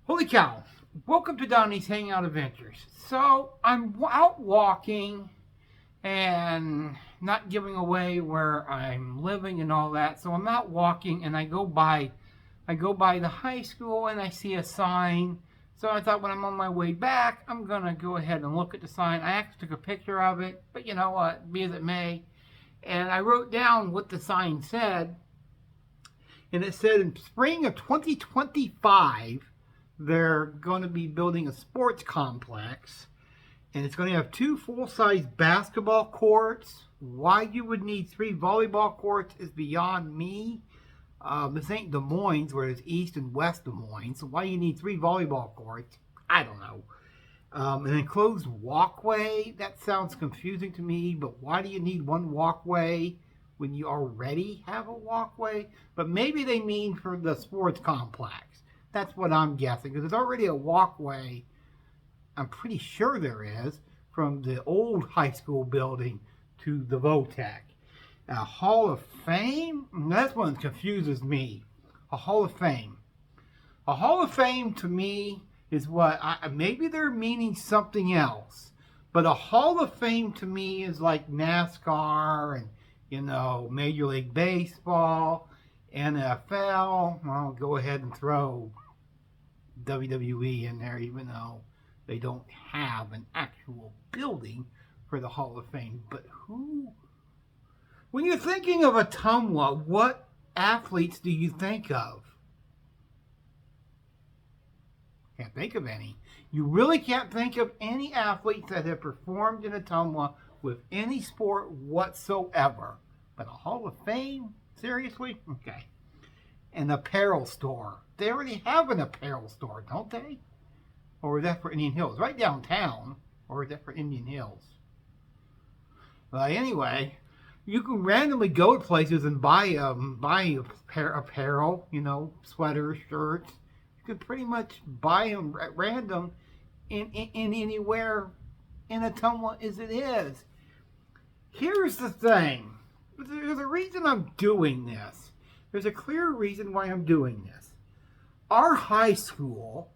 Holy cow. Welcome to Donnie's Hangout Adventures. So, I'm out walking and not giving away where I'm living and all that. So, I'm out walking and I go by the high school and I see a sign. So, I thought when I'm on my way back, I'm going to go ahead and look at the sign. I actually took a picture of it, but you know what, be as it may. And I wrote down what the sign said. And it said in spring of 2025, they're going to be building a sports complex, and it's going to have 2 full-size basketball courts. Why you would need 3 volleyball courts is beyond me. This ain't Des Moines, where it's East and West Des Moines, so why you need 3 volleyball courts, I don't know. An enclosed walkway, that sounds confusing to me, but why do you need 1 walkway when you already have a walkway? But maybe they mean for the sports complex. That's what I'm guessing, because there's already a walkway, I'm pretty sure there is, from the old high school building to the Votech. A Hall of Fame? That's one that confuses me. A Hall of Fame. A Hall of Fame to me is what, maybe they're meaning something else, but a Hall of Fame to me is like NASCAR and, Major League Baseball, NFL. I'll go ahead and throw WWE in there, even though they don't have an actual building for the Hall of Fame. But when you're thinking of Ottumwa, what athletes do you think of? Can't think of any. You really can't think of any athletes that have performed in Ottumwa with any sport whatsoever. But a Hall of Fame? Seriously? Okay. An apparel store. They already have an apparel store, don't they? Or is that for Indian Hills? Right downtown. Or is that for Indian Hills? Well, anyway, you can randomly go to places and buy apparel, sweaters, shirts. You can pretty much buy them at random in anywhere in Ottumwa as it is. Here's the thing. There's a reason I'm doing this. There's a clear reason why I'm doing this. Our high school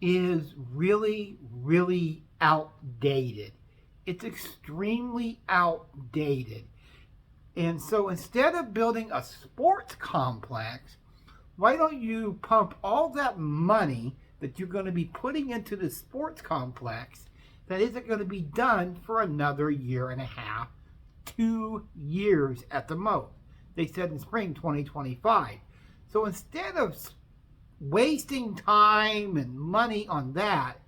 is really, really outdated. It's extremely outdated. And so instead of building a sports complex, why don't you pump all that money that you're going to be putting into the sports complex that isn't going to be done for another year and a half, 2 years at the most. They said in spring 2025. So instead of wasting time and money on that,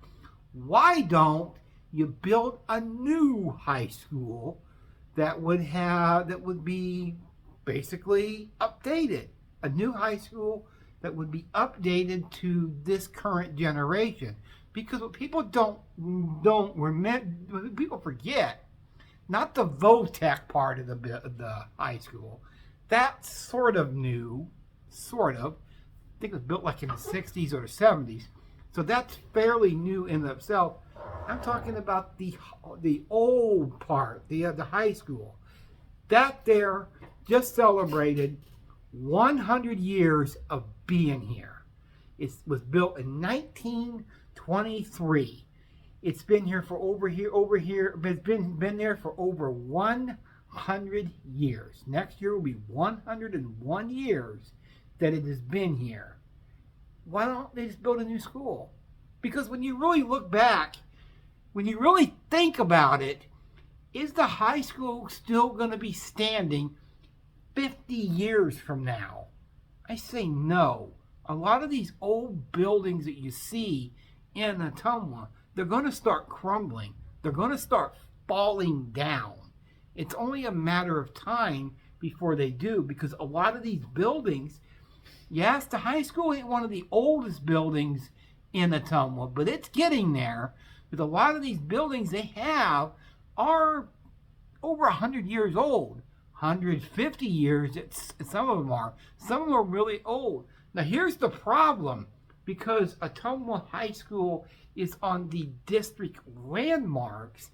why don't you build a new high school that would be basically updated? A new high school that would be updated to this current generation. Because what people don't remember, people forget, not the Votech part of the high school. That's sort of new, sort of. I think it was built like in the 60s or the 70s. So that's fairly new in itself. I'm talking about the old part, the high school. That there just celebrated 100 years of being here. It was built in 1923. It's been here for it's been there for over 100 years. Next year will be 101 years that it has been here. Why don't they just build a new school? Because when you really look back, when you really think about it, is the high school still going to be standing 50 years from now? I say no. A lot of these old buildings that you see in Ottumwa, they're going to start crumbling. They're going to start falling down. It's only a matter of time before they do, because a lot of these buildings, yes, the high school ain't one of the oldest buildings in Ottumwa, but it's getting there. Because a lot of these buildings they have are over 100 years old. 150 years, some of them are. Some of them are really old. Now here's the problem, because Ottumwa High School is on the district landmarks,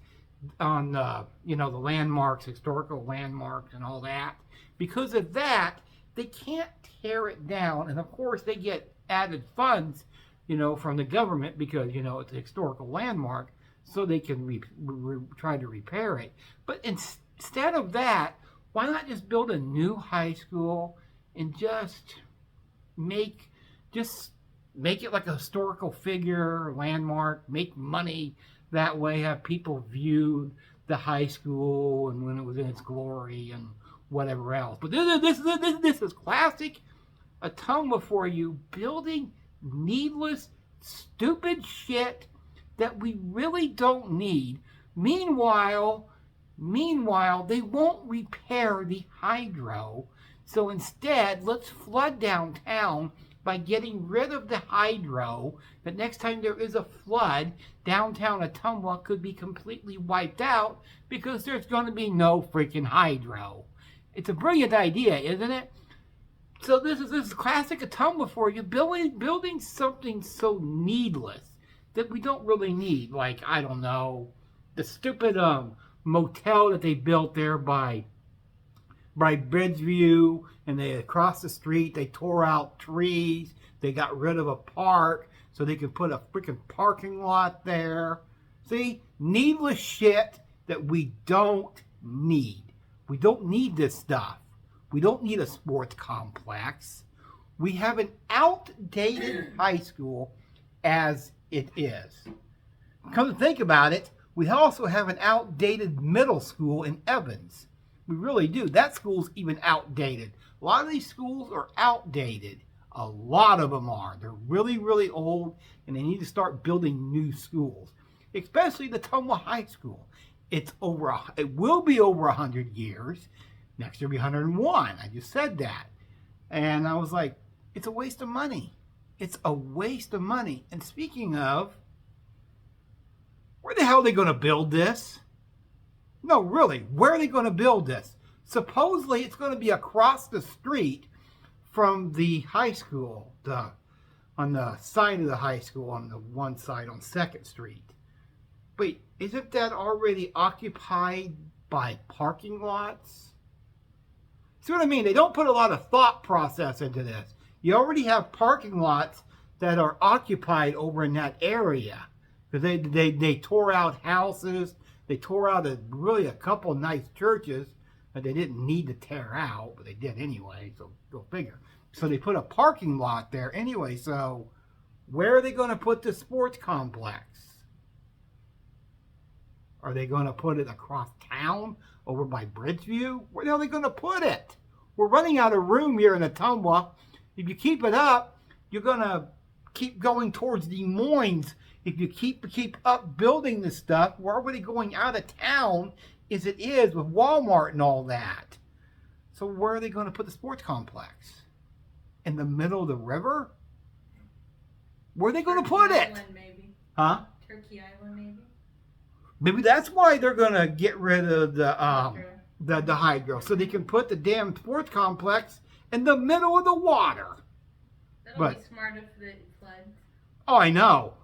on the landmarks, historical landmarks and all that. Because of that, they can't tear it down, and of course they get added funds from the government because, it's a historical landmark, so they can try to repair it. But instead of that, why not just build a new high school and just make it like a historical figure, landmark, make money that way, have people view the high school and when it was in its glory and whatever else. But this is classic Ottumwa for you, building needless, stupid shit that we really don't need. Meanwhile, they won't repair the hydro. So instead, let's flood downtown by getting rid of the hydro. That next time there is a flood, downtown Ottumwa could be completely wiped out because there's going to be no freaking hydro. It's a brilliant idea, isn't it? So this is classic Ottumwa for you, building something so needless that we don't really need. Like, I don't know, the stupid motel that they built there by Bridgeview, and they across the street they tore out trees, they got rid of a park so they could put a freaking parking lot there. See, needless shit that we don't need. We don't need this stuff. We don't need a sports complex. We have an outdated high school as it is. Come to think about it, we also have an outdated middle school in Evans. We really do. That school's even outdated. A lot of these schools are outdated. A lot of them are. They're really, really old, and they need to start building new schools, especially the Ottumwa High School. It will be over 100 years. Next year will be 101. I just said that. And I was like, it's a waste of money. It's a waste of money. And speaking of, where the hell are they going to build this? No, really, where are they going to build this? Supposedly, it's going to be across the street from the high school, on the side of the high school, on the one side on 2nd Street. Wait, isn't that already occupied by parking lots? See what I mean? They don't put a lot of thought process into this. You already have parking lots that are occupied over in that area. Because they tore out houses. They tore out a couple nice churches that they didn't need to tear out, but they did anyway, so go figure. So they put a parking lot there anyway, so where are they going to put the sports complex? Are they going to put it across town over by Bridgeview? Where the hell are they going to put it? We're running out of room here in Ottumwa. If you keep it up, you're going to keep going towards Des Moines. If you keep up building this stuff, we're already going out of town as it is with Walmart and all that. So where are they going to put the sports complex? In the middle of the river? Where are they going to put it? Island, maybe. Huh? Turkey Island, maybe. Maybe that's why they're going to get rid of the hydro, so they can put the damn sports complex in the middle of the water. That'll be smart if it floods. Oh, I know.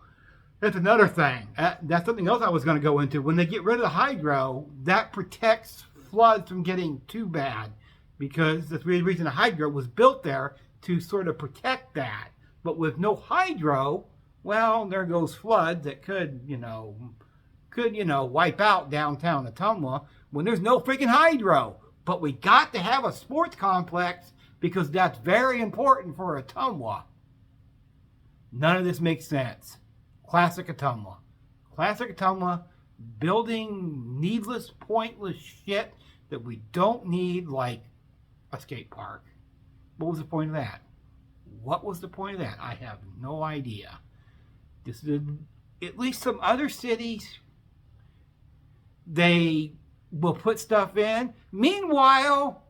That's another thing. That's something else I was going to go into. When they get rid of the hydro, that protects floods from getting too bad, because that's the reason the hydro was built there, to sort of protect that. But with no hydro, well, there goes floods that could wipe out downtown Ottumwa when there's no freaking hydro. But we got to have a sports complex because that's very important for Ottumwa. None of this makes sense. Classic Ottumwa. Classic Ottumwa, building needless, pointless shit that we don't need, like a skate park. What was the point of that? What was the point of that? I have no idea. This is at least some other cities, they will put stuff in. Meanwhile,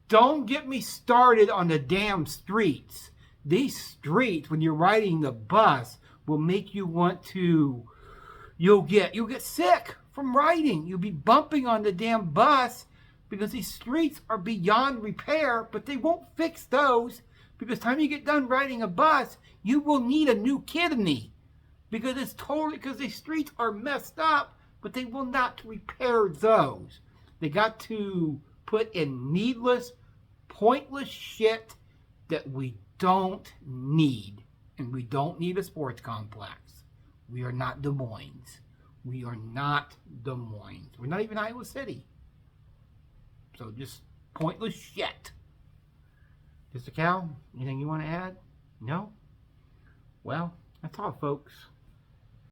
don't get me started on the damn streets. These streets, when you're riding the bus, will make you want to, you'll get sick from riding. You'll be bumping on the damn bus because these streets are beyond repair, but they won't fix those, because the time you get done riding a bus, you will need a new kidney, because these streets are messed up, but they will not repair those. They got to put in needless, pointless shit that we don't need. And we don't need a sports complex. We are not Des Moines. We are not Des Moines. We're not even Iowa City. So just pointless shit. Mr. Cal, anything you want to add? No? Well, that's all, folks.